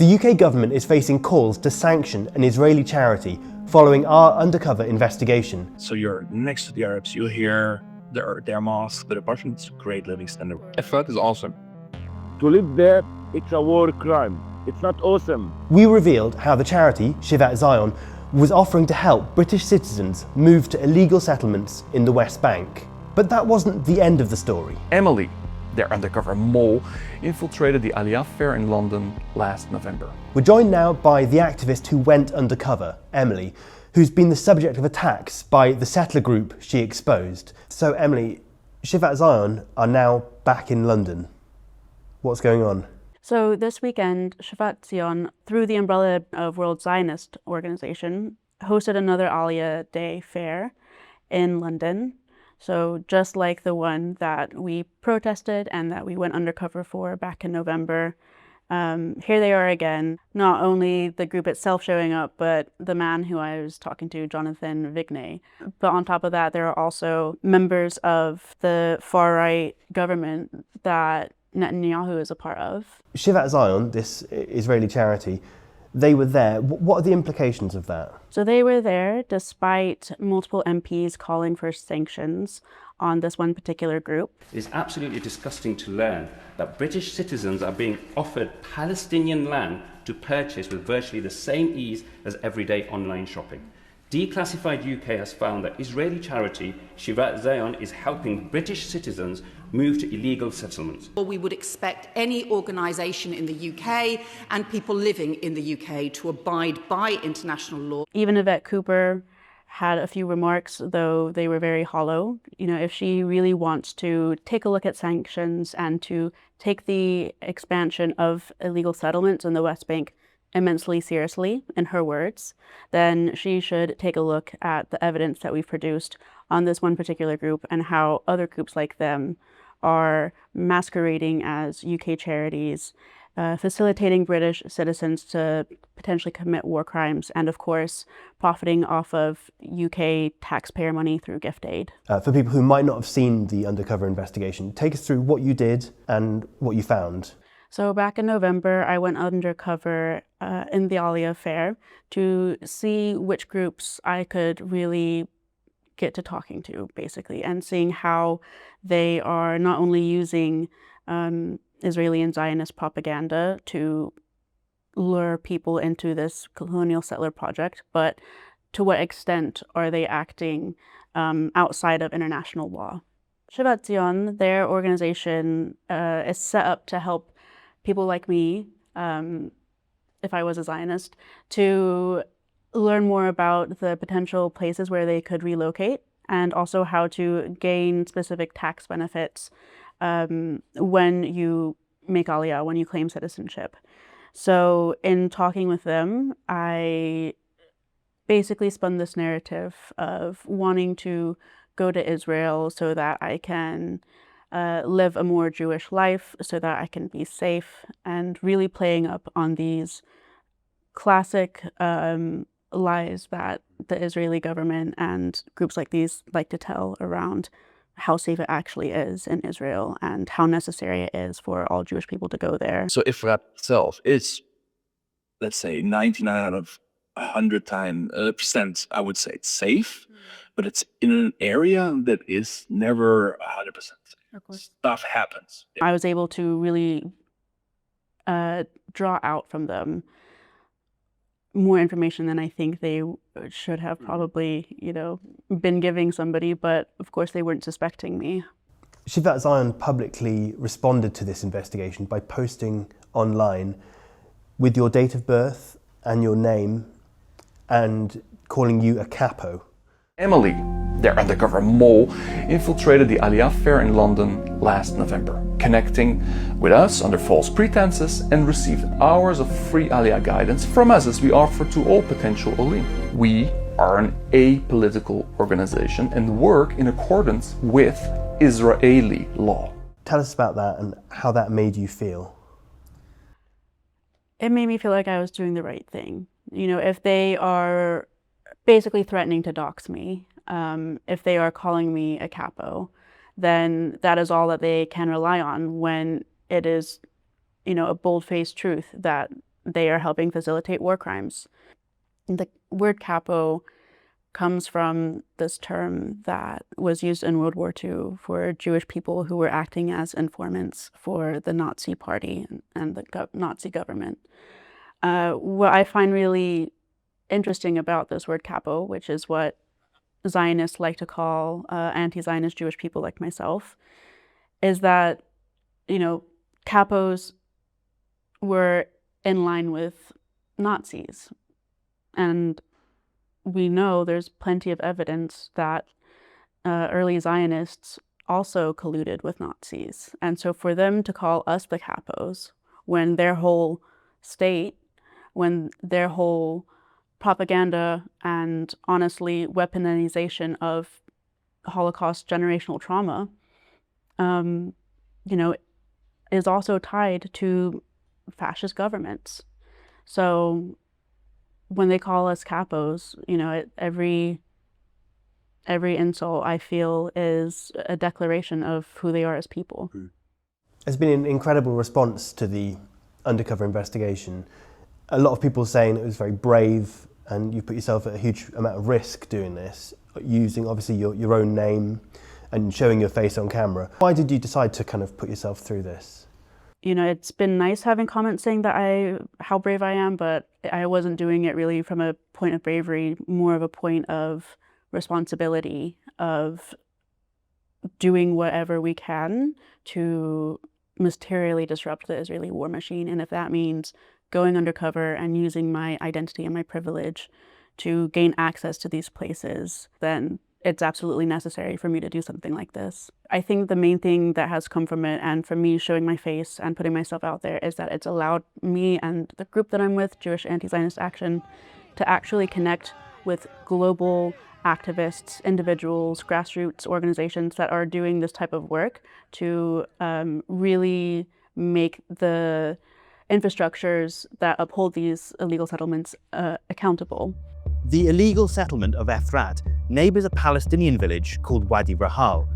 The UK government is facing calls to sanction an Israeli charity following our undercover investigation. So you're next to the Arabs, you hear their mosque, their apartment. It's a great living standard. Effort is awesome. To live there, it's a war crime. It's not awesome. We revealed how the charity, Shivat Zion, was offering to help British citizens move to illegal settlements in the West Bank. But that wasn't the end of the story. Emily, their undercover mole, infiltrated the Aliyah fair in London last November. We're joined now by the activist who went undercover, Emily, who's been the subject of attacks by the settler group she exposed. So Emily, Shivat Zion are now back in London. What's going on? So this weekend, Shivat Zion, through the umbrella of World Zionist Organization, hosted another Aliyah Day fair in London. So just like the one that we protested and that we went undercover for back in November, here they are again. Not only the group itself showing up, but the man who I was talking to, Jonathan Vignay. But on top of that, there are also members of the far-right government that Netanyahu is a part of. Shivat Zion, this Israeli charity, they were there. What are the implications of that? So they were there despite multiple MPs calling for sanctions on this one particular group. It is absolutely disgusting to learn that British citizens are being offered Palestinian land to purchase with virtually the same ease as everyday online shopping. Declassified UK has found that Israeli charity Shivat Zion is helping British citizens move to illegal settlements. We would expect any organisation in the UK and people living in the UK to abide by international law. Even Yvette Cooper had a few remarks, though they were very hollow. You know, if she really wants to take a look at sanctions and to take the expansion of illegal settlements in the West Bank immensely seriously, in her words, then she should take a look at the evidence that we've produced on this one particular group and how other groups like them are masquerading as UK charities, facilitating British citizens to potentially commit war crimes, and of course, profiting off of UK taxpayer money through gift aid. For people who might not have seen the undercover investigation, take us through what you did and what you found. So back in November, I went undercover in the Aliyah fair to see which groups I could really get to talking to, basically, and seeing how they are not only using Israeli and Zionist propaganda to lure people into this colonial settler project, but to what extent are they acting outside of international law. Shivat Zion, their organization, is set up to help people like me, if I was a Zionist, to learn more about the potential places where they could relocate and also how to gain specific tax benefits when you make Aliyah, when you claim citizenship. So in talking with them, I basically spun this narrative of wanting to go to Israel so that I can live a more Jewish life, so that I can be safe, and really playing up on these classic lies that the Israeli government and groups like these like to tell around how safe it actually is in Israel and how necessary it is for all Jewish people to go there. So Ifrat itself is, let's say, 99 out of 100%, I would say it's safe, but it's in an area that is never 100% safe. Of course. Stuff happens. I was able to really draw out from them more information than I think they should have probably, been giving somebody, but of course they weren't suspecting me. Shivat Zion publicly responded to this investigation by posting online with your date of birth and your name and calling you a capo. Emily, their undercover mole, infiltrated the Aliyah fair in London last November, connecting with us under false pretenses, and received hours of free Aliyah guidance from us as we offer to all potential Olim. We are an apolitical organization and work in accordance with Israeli law. Tell us about that and how that made you feel. It made me feel like I was doing the right thing. If they are basically threatening to dox me, if they are calling me a capo, then that is all that they can rely on when it is, a bold-faced truth that they are helping facilitate war crimes. The word capo comes from this term that was used in World War II for Jewish people who were acting as informants for the Nazi Party and the Nazi government. What I find really interesting about this word capo, which is what Zionists like to call anti-Zionist Jewish people like myself, is that, capos were in line with Nazis. And we know there's plenty of evidence that early Zionists also colluded with Nazis. And so for them to call us the capos, when their whole state, when their whole propaganda and honestly weaponization of Holocaust generational trauma, is also tied to fascist governments. So when they call us capos, every insult I feel is a declaration of who they are as people. There's been an incredible response to the undercover investigation. A lot of people saying it was very brave and you put yourself at a huge amount of risk doing this, using obviously your own name and showing your face on camera. Why did you decide to kind of put yourself through this? It's been nice having comments saying that how brave I am, but I wasn't doing it really from a point of bravery, more of a point of responsibility, of doing whatever we can to materially disrupt the Israeli war machine. And if that means going undercover and using my identity and my privilege to gain access to these places, then it's absolutely necessary for me to do something like this. I think the main thing that has come from it, and from me showing my face and putting myself out there, is that it's allowed me and the group that I'm with, Jewish Anti-Zionist Action, to actually connect with global activists, individuals, grassroots organizations that are doing this type of work to really make the infrastructures that uphold these illegal settlements accountable. The illegal settlement of Efrat neighbours a Palestinian village called Wadi Rahal.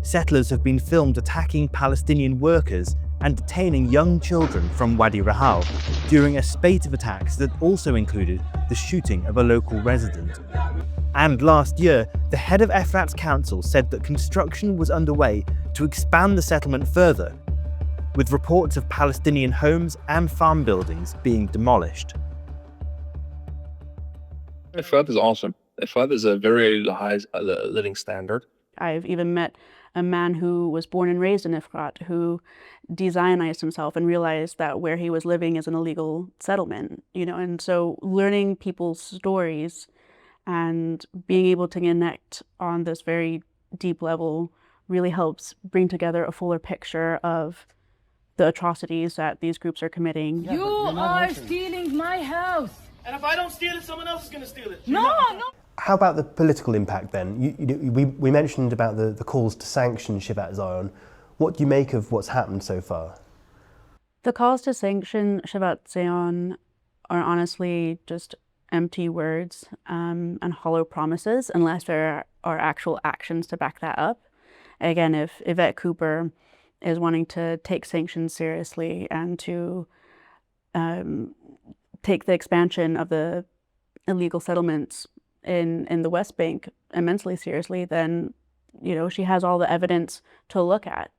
Settlers have been filmed attacking Palestinian workers and detaining young children from Wadi Rahal during a spate of attacks that also included the shooting of a local resident. And last year, the head of Efrat's council said that construction was underway to expand the settlement further, with reports of Palestinian homes and farm buildings being demolished. Efrat is awesome. Efrat is a very high living standard. I've even met a man who was born and raised in Efrat who de-Zionized himself and realized that where he was living is an illegal settlement, and so learning people's stories and being able to connect on this very deep level really helps bring together a fuller picture of the atrocities that these groups are committing. You are stealing my house. And if I don't steal it, someone else is going to steal it. No. How about the political impact then? We mentioned about the calls to sanction Shivat Zion. What do you make of what's happened so far? The calls to sanction Shivat Zion are honestly just empty words and hollow promises unless there are actual actions to back that up. Again, if Yvette Cooper is wanting to take sanctions seriously and to take the expansion of the illegal settlements in the West Bank immensely seriously, then she has all the evidence to look at.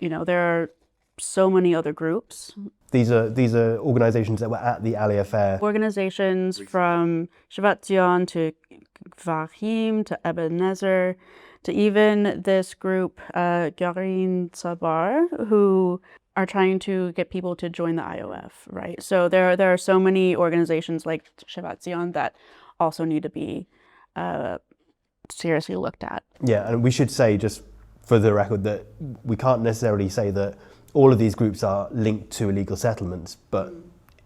There are so many other groups. These are organizations that were at the Aliyah fair. Organizations from Shivat Zion to Vahim to Ebenezer to even this group, Garin Sabar, who are trying to get people to join the IOF, right? So there are so many organizations like Shivat Zion that also need to be seriously looked at. Yeah, and we should say, just for the record, that we can't necessarily say that all of these groups are linked to illegal settlements, but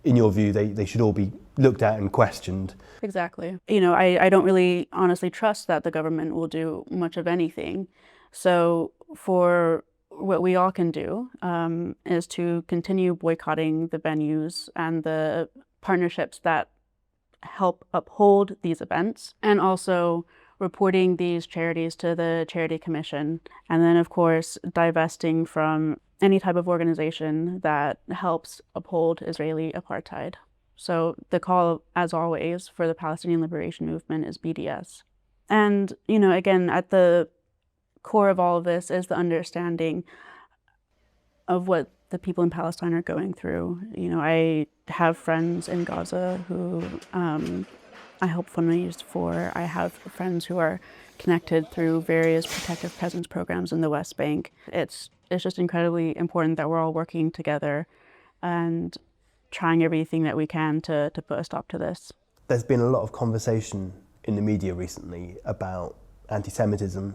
in your view, they should all be looked at and questioned. Exactly. I don't really honestly trust that the government will do much of anything. So for what we all can do is to continue boycotting the venues and the partnerships that help uphold these events, and also reporting these charities to the Charity Commission, and then, of course, divesting from any type of organization that helps uphold Israeli apartheid. So the call, as always, for the Palestinian Liberation Movement is BDS. And, you know, again, at the core of all of this is the understanding of what the people in Palestine are going through. You know, I have friends in Gaza who I help fundraise for. I have friends who are connected through various protective presence programs in the West Bank. It's just incredibly important that we're all working together and trying everything that we can to put a stop to this. There's been a lot of conversation in the media recently about anti-Semitism,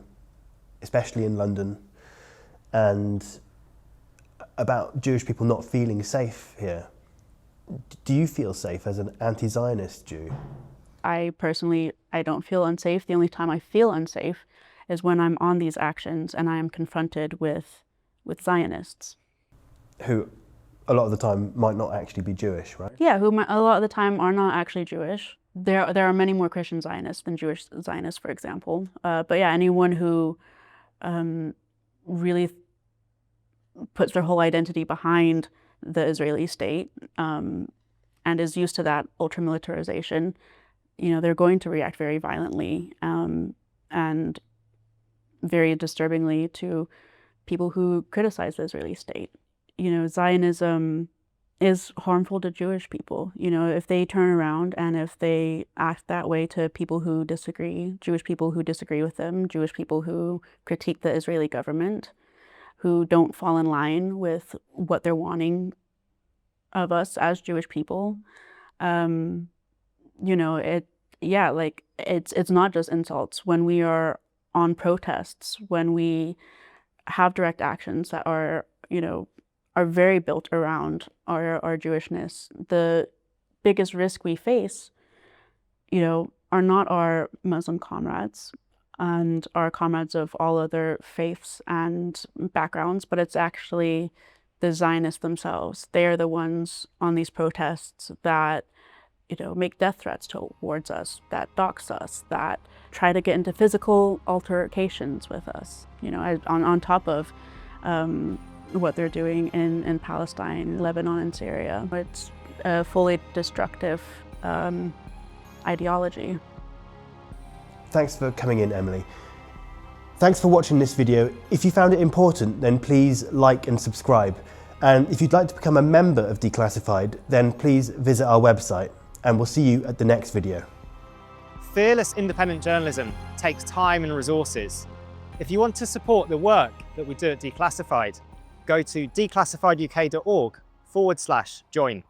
especially in London, and about Jewish people not feeling safe here. Do you feel safe as an anti-Zionist Jew? I personally don't feel unsafe. The only time I feel unsafe is when I'm on these actions and I am confronted with Zionists. Who a lot of the time might not actually be Jewish, right? Yeah, who a lot of the time are not actually Jewish. There are many more Christian Zionists than Jewish Zionists, for example. But yeah, anyone who really puts their whole identity behind the Israeli state and is used to that ultra-militarization, you know, they're going to react very violently and very disturbingly to people who criticize the Israeli state. You know, Zionism is harmful to Jewish people. You know, if they turn around and if they act that way to people who disagree, Jewish people who disagree with them, Jewish people who critique the Israeli government, who don't fall in line with what they're wanting of us as Jewish people, you know, it's not just insults. When we are on protests, when we have direct actions that are, you know, are very built around our Jewishness, the biggest risk we face, you know, are not our Muslim comrades and our comrades of all other faiths and backgrounds, but it's actually the Zionists themselves. They are the ones on these protests that, you know, make death threats towards us, that dox us, that try to get into physical altercations with us, you know, on top of what they're doing in Palestine, Lebanon, and Syria. It's a fully destructive ideology. Thanks for coming in, Emily. Thanks for watching this video. If you found it important, then please like and subscribe. And if you'd like to become a member of Declassified, then please visit our website, and we'll see you at the next video. Fearless independent journalism takes time and resources. If you want to support the work that we do at Declassified, go to declassifieduk.org/join.